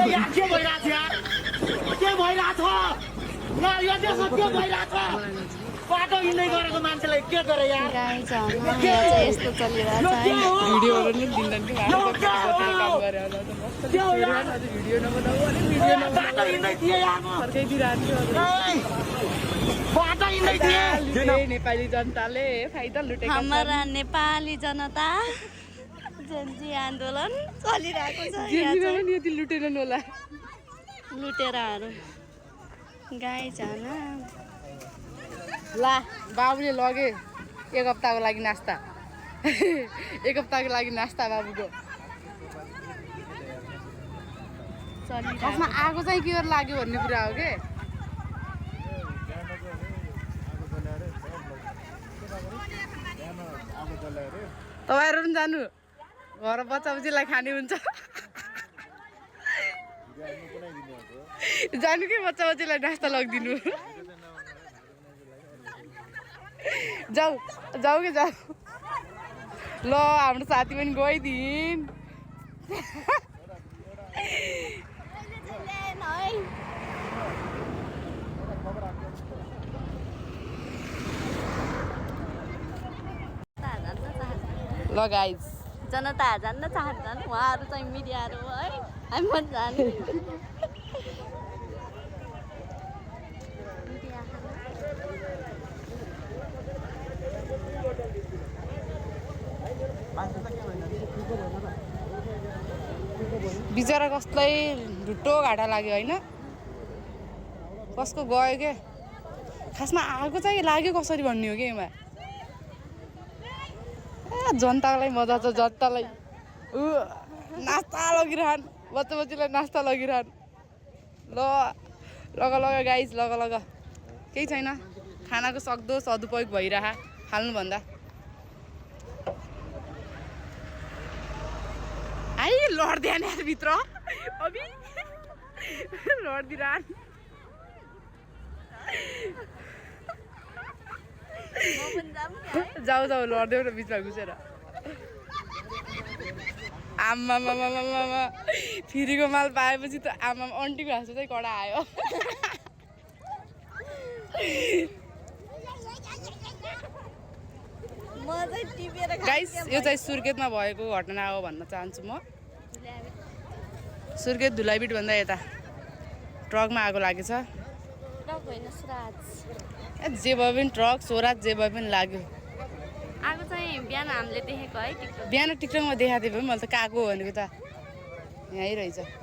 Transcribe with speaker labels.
Speaker 1: यहाँ के भइरहेछ यार के भइरहेछ ल यो देशमा के भइरहेछ बाटो हिँड्दै गरेको मान्छेलाई के गरे यार
Speaker 2: गाइज यस्तो चलिरहेछ है
Speaker 3: भिडियोहरू नि दिँदैन कि काम गरे होला त भिडियो नबनाऊ अनि भिडियो
Speaker 1: बाटो हिँड्दै थिए यार
Speaker 3: फर्काइदिइरहेको
Speaker 1: बाटो हिँड्दै थिए
Speaker 3: नेपाली जनताले फाइदा लुटेको
Speaker 2: हाम्रा नेपाली जनता जनजी आन्दोलन चलिरहेको छ यहाँ
Speaker 3: जेन्जीमा
Speaker 2: चाहिँ
Speaker 3: पनि यति लुटेनन् होला
Speaker 2: लुटेराहरू गाई जान
Speaker 3: ला बाबुले लगे एक हप्ताको लागि नास्ता एक हप्ताको लागि नास्ता बाबुको खासमा आगो चाहिँ के लाग्यो भन्ने कुरा हो के तपाईँहरू पनि जानु घर बच्चा बच्चीलाई खाने हुन्छ जानु कि बच्चा बच्चीलाई नास्ता लगिदिनु जाऊ जाऊ कि जाऊ ल हाम्रो साथी पनि गइदिन् ल गाइज
Speaker 2: जनता जान्न चाहन्छन् उहाँहरू चाहिँ मिडियाहरू है हामी पनि जाने
Speaker 3: बिचरा कसलाई ढुट्टो घाटा लाग्यो होइन कसको गयो के खासमा आगो चाहिँ लाग्यो कसरी भन्ने हो कि यसमा जनतालाई मजा छ जनतालाई नास्ता लगिरहन् बच्चा बच्चीलाई नास्ता लगिरहन् ल लग लग गाइज लग लग केही छैन खानाको सक्दो सदुपयोग भइरह फाल्नुभन्दा आई लड्दैन यार भित्र अभि लड्दिरहन् जाऊ जाऊ लड्देऊ न बिचमा घुसेर आमा फ्रीको माल पाएपछि त आमा अन्टीको हाँसो चाहिँ कडा आयो गाइस यो चाहिँ सुर्खेतमा भएको घटना हो भन्न चाहन्छु म सुर्खेत धुलाइबिट भन्दा यता ट्रकमा आगो लागेछ जे भए पनि ट्रक सोराज जे भए पनि लाग्यो
Speaker 2: आगो चाहिँ बिहान हामीले देखेको है
Speaker 3: बिहान टिकटकमा देखाएको थिएँ मैले त काको भनेको त यहीँ रहेछ